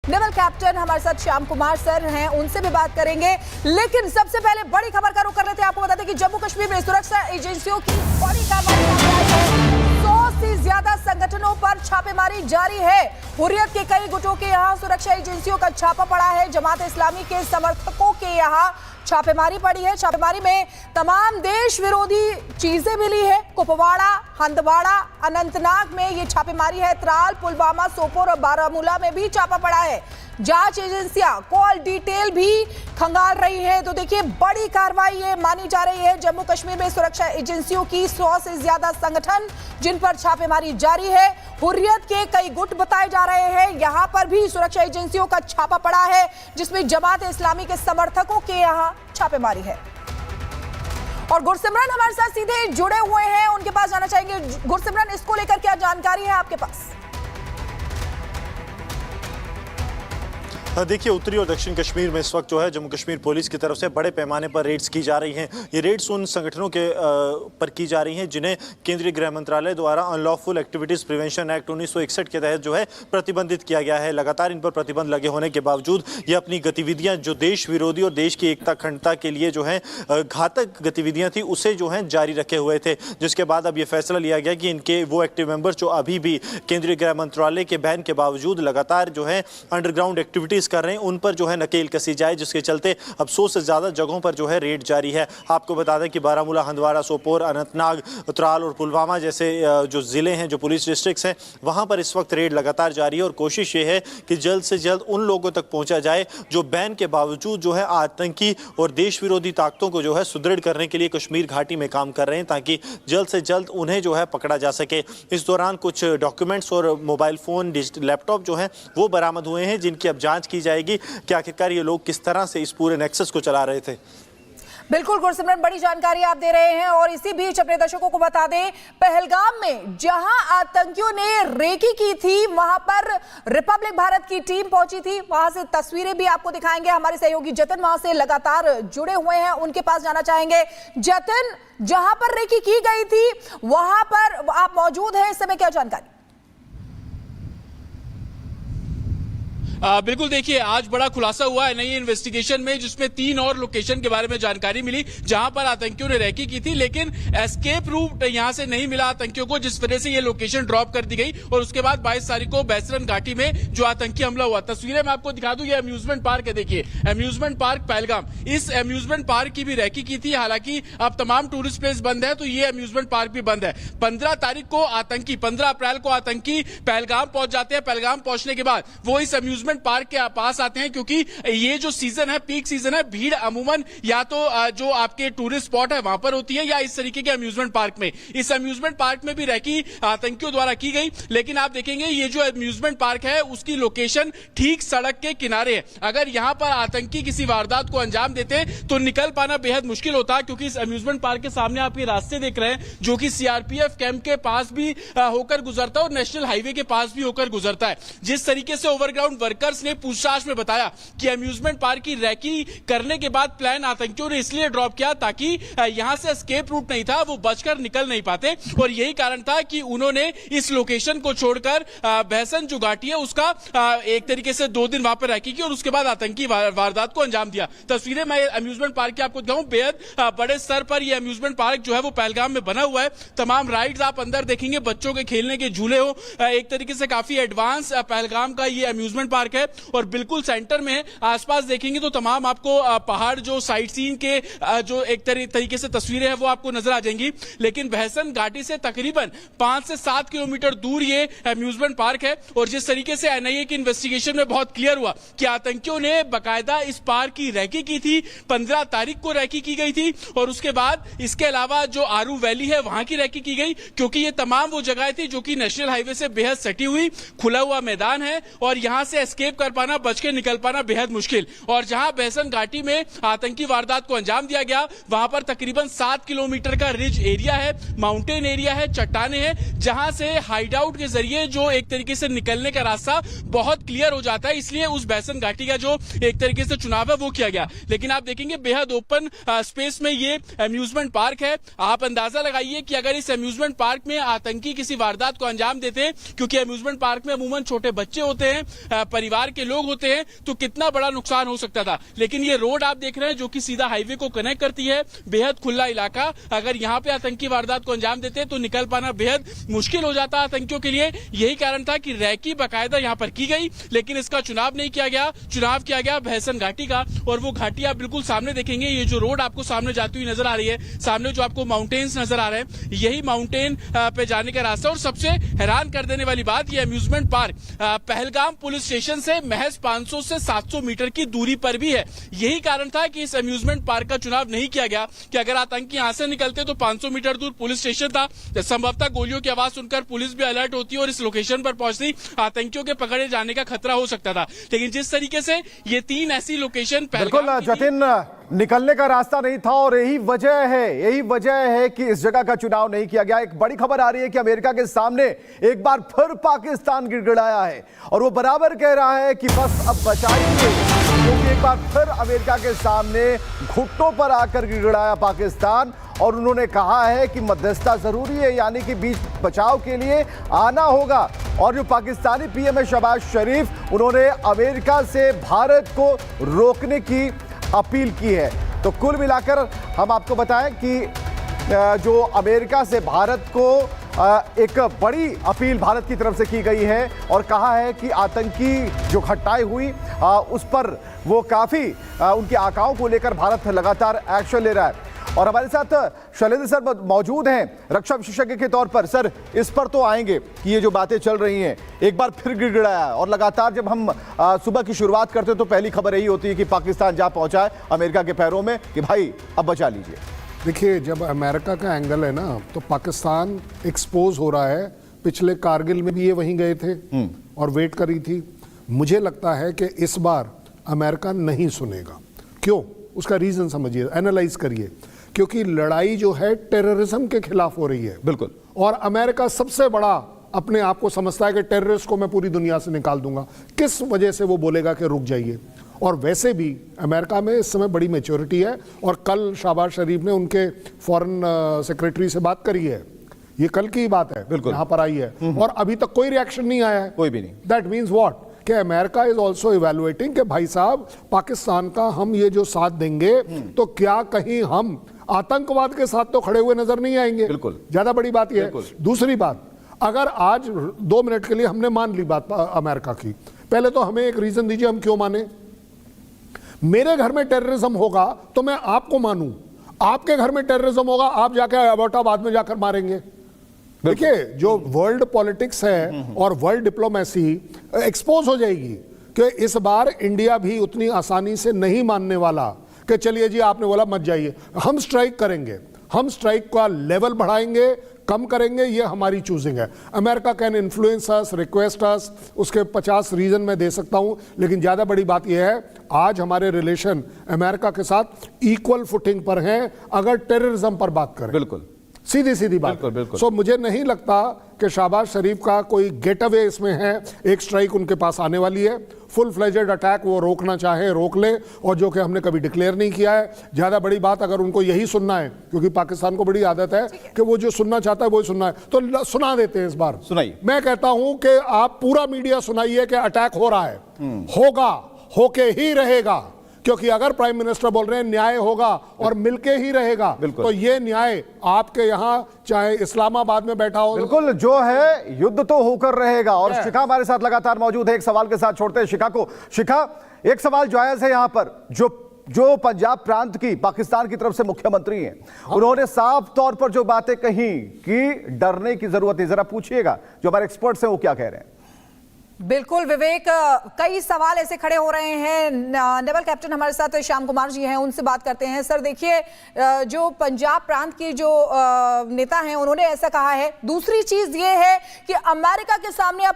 Naval captain हमारे साथ Shyam Kumar sir हैं, उनसे भी बात करेंगे। लेकिन सबसे पहले बड़ी खबर का रुख कर लेते हैं। आपको बता दें कि जम्मू कश्मीर में सुरक्षा एजेंसियों की बड़ी कार्रवाई 100 से ज्यादा संगठनों पर छापेमारी जारी है। हुर्रियत के कई गुटों के यहाँ सुरक्षा एजेंसियों का छापा पड़ा है। जमात इस्लामी के समर्थकों के यहाँ छापेमारी पड़ी है। छापेमारी में तमाम देश विरोधी चीजें मिली है। कुपवाड़ा, हंदवाड़ा, अनंतनाग में ये छापेमारी है। त्राल, पुलवामा, सोपोर और बारामूला में भी छापा पड़ा है। जांच एजेंसियां कॉल डिटेल भी खंगाल रही है। तो देखिए, बड़ी कार्रवाई ये मानी जा रही है। जम्मू कश्मीर में सुरक्षा एजेंसियों की 100 से ज्यादा संगठन जिन पर छापेमारी जारी है। हुर्रियत के कई गुट बताए जा रहे हैं। यहां पर भी सुरक्षा एजेंसियों का छापा पड़ा है, जिसमें जमात इस्लामी के समर्थकों के यहां छापेमारी है। और गुरसिमरन हमारे साथ सीधे जुड़े हुए हैं, उनके पास जाना चाहेंगे। गुरसिमरन, इसको लेकर क्या जानकारी है आपके पास? देखिए, उत्तरी और दक्षिण कश्मीर में इस वक्त जो है जम्मू कश्मीर पुलिस की तरफ से बड़े पैमाने पर रेड्स की जा रही हैं। ये रेड्स उन संगठनों के पर की जा रही हैं जिन्हें केंद्रीय गृह मंत्रालय द्वारा अनलॉफुल एक्टिविटीज प्रिवेंशन एक्ट 1961 के तहत जो है प्रतिबंधित किया गया है। लगातार इन पर प्रतिबंध लगे होने के बावजूद ये अपनी गतिविधियां जो देश विरोधी और देश की एकता अखंडता के लिए जो है घातक गतिविधियां थी, उसे जो है जारी रखे हुए थे। जिसके बाद अब ये फैसला लिया गया कि इनके वो एक्टिव मेंबर्स जो अभी भी केंद्रीय गृह मंत्रालय के बैन के बावजूद लगातार जो है अंडरग्राउंड एक्टिविटीज कर रहे हैं, उन पर जो है नकेल कसी जाए। जिसके चलते अब 100 से ज्यादा जगहों पर जो है रेड जारी है। आपको बता दें कि बारामूला, हंदवाड़ा, सोपोर, अनंतनाग, त्राल और पुलवामा जैसे जो जिले हैं, जो पुलिस डिस्ट्रिक्ट्स हैं, वहां पर इस वक्त रेड लगातार जारी है। और कोशिश ये है कि जल्द से जल्द उन लोगों तक पहुंचा जाए जो बैन के बावजूद जो है आतंकी और देश विरोधी ताकतों को जो है सुदृढ़ करने के लिए कश्मीर घाटी में काम कर रहे हैं, ताकि जल्द से जल्द उन्हें जो है पकड़ा जा सके। इस दौरान कुछ डॉक्यूमेंट्स और मोबाइल फोन, लैपटॉप जो है वो बरामद हुए हैं, जिनकी अब जांच की जाएगी कि आखिरकार ये लोग किस तरह से इस पूरे नेक्सस को चला रहे थे। बिल्कुल गुरसिमरन, बड़ी जानकारी आप दे रहे हैं। और इसी बीच अपने दर्शकों को बता दें, पहलगाम में जहां आतंकियों ने रेकी की थी, वहां पर रिपब्लिक भारत की टीम पहुंची थी। वहां से तस्वीरें भी आपको दिखाएंगे। हमारे सहयोगी जतिन वहां से लगातार जुड़े हुए हैं, उनके पास जाना चाहेंगे। जतिन, जहां पर रेकी की गई थी वहां पर आप मौजूद हैं, इस समय क्या जानकारी? बिल्कुल, देखिए, आज बड़ा खुलासा हुआ है नई इन्वेस्टिगेशन में, जिसमें 3 और लोकेशन के बारे में जानकारी मिली जहां पर आतंकियों ने रैकी की थी, लेकिन एस्केप रूट यहां से नहीं मिला आतंकियों को, जिस वजह से ये लोकेशन ड्रॉप कर दी गई। और उसके बाद 22 तारीख को बैसरन घाटी में जो आतंकी हमला हुआ, तस्वीरें मैं आपको दिखा दूं। ये अम्यूजमेंट पार्क है, देखिए, अम्यूजमेंट पार्क पहलगाम। इस अम्यूजमेंट पार्क की भी रैकी की थी। हालांकि अब तमाम टूरिस्ट प्लेस बंद है, तो ये अम्यूजमेंट पार्क भी बंद है। 15 तारीख को आतंकी, 15 अप्रैल को आतंकी पहलगाम पहुंच जाते हैं। पहलगाम पहुंचने के बाद वो इस अम्यूजमेंट पार्क के पास आते हैं, क्योंकि ये जो सीजन है, पीक सीजन है, भीड़ अमूमन या तो जो आपके टूरिस्ट स्पॉट है वहां पर होती है, या इस तरीके के अम्यूजमेंट पार्क में। इस अम्यूजमेंट पार्क में भी रैकी आतंकियों द्वारा की गई। लेकिन आप देखेंगे ये जो अम्यूजमेंट पार्क है उसकी लोकेशन ठीक सड़क के किनारे है। अगर यहां पर आतंकी किसी वारदात को अंजाम देते तो निकल पाना बेहद मुश्किल होता, क्योंकि इस अम्यूजमेंट पार्क के सामने आप ये रास्ते देख रहे हैं, जो कि सीआरपीएफ कैंप के पास भी होकर गुजरता है और नेशनल हाईवे के पास भी होकर गुजरता है। जिस तरीके से ओवरग्राउंड वर्कर्स ने पूछताछ में बताया कि अम्यूजमेंट पार्क की रैकी करने के बाद प्लान आतंकियों ने इसलिए ड्रॉप किया ताकि यहां से एस्केप रूट नहीं था, वो बचकर निकल नहीं पाते। और यही कारण था कि उन्होंने इस लोकेशन को छोड़कर बहसन जो घाटी है उसका एक तरीके से 2 दिन वहां पर रैकी की और उसके बाद आतंकी वारदात को अंजाम दिया। तस्वीरें मैं अम्यूजमेंट पार्क की आपको दिखाऊं। बेहद बड़े स्तर पर यह अम्यूजमेंट पार्क जो है वो पहलगाम में बना हुआ है। तमाम राइड्स आप अंदर देखेंगे, बच्चों के खेलने के झूले हो, एक तरीके से काफी एडवांस पहलगाम का ये अम्यूजमेंट पार्क है। और बिल्कुल सेंटर में आसपास देखेंगे तो तमाम आपको पहाड़ जो साइट सीन के जो एक तरीके से तस्वीरें हैं वो आपको नजर आ जाएंगी। लेकिन बहसन घाटी से तकरीबन 5 से 7 किलोमीटर दूर ये अम्यूजमेंट पार्क है। और जिस तरीके से एनआईए की इन्वेस्टिगेशन में बहुत क्लियर हुआ कि आतंकियों ने बाकायदा इस पार्क की रैकी की थी, 15 तारीख को रैकी की गई थी। और उसके बाद इसके अलावा जो आरू वैली है वहां की रैकी की गई, क्योंकि ये तमाम वो जगह थी जो कि नेशनल हाईवे से बेहद सटी हुई, खुला हुआ मैदान है और यहां से एस्केप कर पाना, बच के निकल पाना बेहद मुश्किल। और जहां बहसन घाटी में आतंकी वारदात को अंजाम दिया गया, वहां पर तकरीबन 7 किलोमीटर का रिज एरिया है, माउंटेन एरिया है, चट्टाने हैं, जहां से हाइडआउट के जरिए जो एक तरीके से निकलने का रास्ता बहुत क्लियर हो जाता है। इसलिए उस बहसन घाटी का जो एक तरीके से चुनाव है वो किया गया। लेकिन आप देखेंगे बेहद ओपन स्पेस में ये अम्यूजमेंट पार्क है। आप अंदाजा लगाइए कि अगर इस अम्यूजमेंट पार्क में आतंकी किसी वारदात को अंजाम देते हैं, क्योंकि अम्यूजमेंट पार्क में अमूमन छोटे बच्चे होते हैं, परिवार के लोग होते हैं तो कितना बड़ा नुकसान हो सकता था। लेकिन ये रोड आप देख रहे हैं जो कि सीधा हाईवे को कनेक्ट करती है, बेहद खुला इलाका। अगर यहाँ पे आतंकी वारदात को अंजाम देते तो निकल पाना बेहद मुश्किल हो जाता आतंकियों के लिए। यही कारण था कि रैकी बाकायदा यहाँ पर की गई, लेकिन इसका चुनाव नहीं किया गया। चुनाव किया गया भैसन घाटी का, और वो घाटी आप बिल्कुल सामने देखेंगे। ये जो रोड आपको सामने जाती हुई नजर आ रही है, सामने जो आपको माउंटेन्स नजर आ रहे हैं, यही माउंटेन पे जाने का रास्ता। और सबसे हैरान कर देने वाली बात, ये amusement park Pahalgam police station से महज 500 से 700 मीटर की दूरी पर भी है। यही कारण था कि इस अम्यूजमेंट पार्क का चुनाव नहीं किया गया कि अगर आतंकी यहां से निकलते तो 500 मीटर दूर पुलिस स्टेशन था, संभवतः गोलियों की आवाज सुनकर पुलिस भी अलर्ट होती और इस लोकेशन पर पहुंचती, आतंकियों के पकड़े जाने का खतरा हो सकता था। लेकिन जिस तरीके से ये 3 ऐसी लोकेशन बिल्कुल जतिन, निकलने का रास्ता नहीं था और यही वजह है कि इस जगह का चुनाव नहीं किया गया। एक बड़ी खबर आ रही है कि अमेरिका के सामने एक बार फिर पाकिस्तान गिड़गिड़ाया है और वो बराबर कह रहा है कि बस अब बचाएंगे, क्योंकि एक बार फिर अमेरिका के सामने घुटनों पर आकर गिड़गिड़ाया पाकिस्तान और उन्होंने कहा है कि मध्यस्थता जरूरी है, यानी कि बीच बचाव के लिए आना होगा। और जो पाकिस्तानी पीएम है शहबाज शरीफ, उन्होंने अमेरिका से भारत को रोकने की अपील की है। तो कुल मिलाकर हम आपको बताएं कि जो अमेरिका से भारत को एक बड़ी अपील भारत की तरफ से की गई है और कहा है कि आतंकी जो घटनाएं हुई उस पर वो काफ़ी उनके आकाओं को लेकर भारत लगातार एक्शन ले रहा है। और हमारे साथ शैलेंद्र सर मौजूद हैं रक्षा विशेषज्ञ के तौर पर। सर, इस पर तो आएंगे कि ये जो बातें चल रही हैं, एक बार फिर गिड़गिड़ाया है और लगातार जब हम सुबह की शुरुआत करते हैं तो पहली खबर यही होती है कि पाकिस्तान जा पहुंचा है अमेरिका के पैरों में कि भाई अब बचा लीजिए। देखिए, जब अमेरिका का एंगल है ना, तो पाकिस्तान एक्सपोज हो रहा है। पिछले कारगिल में भी ये वहीं गए थे और वेट करी थी। मुझे लगता है कि इस बार अमेरिका नहीं सुनेगा। क्यों? उसका रीजन समझिए, एनालाइज करिए। क्योंकि लड़ाई जो है टेररिज्म के खिलाफ हो रही है। बिल्कुल। और अमेरिका सबसे बड़ा अपने आप को समझता है कि टेररिस्ट को मैं पूरी दुनिया से निकाल दूंगा। किस वजह से वो बोलेगा कि रुक जाइए? और वैसे भी अमेरिका में इस समय बड़ी मैच्योरिटी है और कल शहबाज शरीफ ने उनके फॉरेन सेक्रेटरी से बात करी है। ये कल की बात है, बिल्कुल यहाँ पर आई है और अभी तक कोई रिएक्शन नहीं आया है, कोई भी नहीं। दैट मीन्स व्हाट कि अमेरिका इज ऑल्सो इवेलुएटिंग कि भाई साहब, पाकिस्तान का हम ये जो साथ देंगे तो क्या कहीं हम आतंकवाद के साथ तो खड़े हुए नजर नहीं आएंगे। बिल्कुल। ज्यादा बड़ी बात यह है। दूसरी बात, अगर आज 2 मिनट के लिए हमने मान ली बात अमेरिका की, पहले तो हमें एक रीजन दीजिए हम क्यों माने। मेरे घर में टेररिज्म होगा तो मैं आपको मानूं, आपके घर में टेररिज्म होगा आप जाकर अबोटाबाद में जाकर मारेंगे। देखिए, जो वर्ल्ड पॉलिटिक्स है और वर्ल्ड डिप्लोमेसी एक्सपोज हो जाएगी कि इस बार इंडिया भी उतनी आसानी से नहीं मानने वाला कि चलिए जी आपने बोला मत जाइए, हम स्ट्राइक करेंगे, हम स्ट्राइक का लेवल बढ़ाएंगे, कम करेंगे, ये हमारी चूजिंग है। America can influence us, request us, उसके 50 रीजन मैं दे सकता हूं, लेकिन ज्यादा बड़ी बात यह है आज हमारे रिलेशन अमेरिका के साथ इक्वल फुटिंग पर हैं अगर टेररिज्म पर बात करें। बिल्कुल सीधी बात। सो मुझे नहीं लगता कि शहबाज शरीफ का कोई गेट अवे इसमें है। एक स्ट्राइक उनके पास आने वाली है, फुल फ्लेजेड अटैक वो रोकना चाहे रोक ले, और जो कि हमने कभी डिक्लेयर नहीं किया है। ज्यादा बड़ी बात अगर उनको यही सुनना है, क्योंकि पाकिस्तान को बड़ी आदत है कि वो जो सुनना चाहता है वो सुनना है, तो सुना देते हैं। इस बार सुनाइए। मैं कहता हूं कि आप पूरा मीडिया सुनाइए कि अटैक हो रहा है, होगा, होके ही रहेगा, क्योंकि अगर प्राइम मिनिस्टर बोल रहे हैं न्याय होगा और मिलके ही रहेगा, तो ये न्याय आपके यहां चाहे इस्लामाबाद में बैठा हो, बिल्कुल जो है युद्ध तो होकर रहेगा। और शिखा हमारे साथ लगातार मौजूद है, एक सवाल के साथ छोड़ते हैं शिखा को। शिखा, एक सवाल जायज है यहां पर, जो पंजाब प्रांत की पाकिस्तान की तरफ से मुख्यमंत्री हैं, उन्होंने साफ तौर पर जो बातें कही कि डरने की जरूरत नहीं, जरा पूछिएगा जो हमारे एक्सपर्ट्स हैं वो क्या कह रहे हैं। बिल्कुल विवेक, कई सवाल ऐसे खड़े हो रहे हैं। नेवल कैप्टन हमारे साथ श्याम कुमार जी हैं, उनसे बात करते हैं। सर देखिए, जो पंजाब प्रांत की जो नेता हैं उन्होंने ऐसा कहा है। दूसरी चीज ये है कि अमेरिका के सामने अब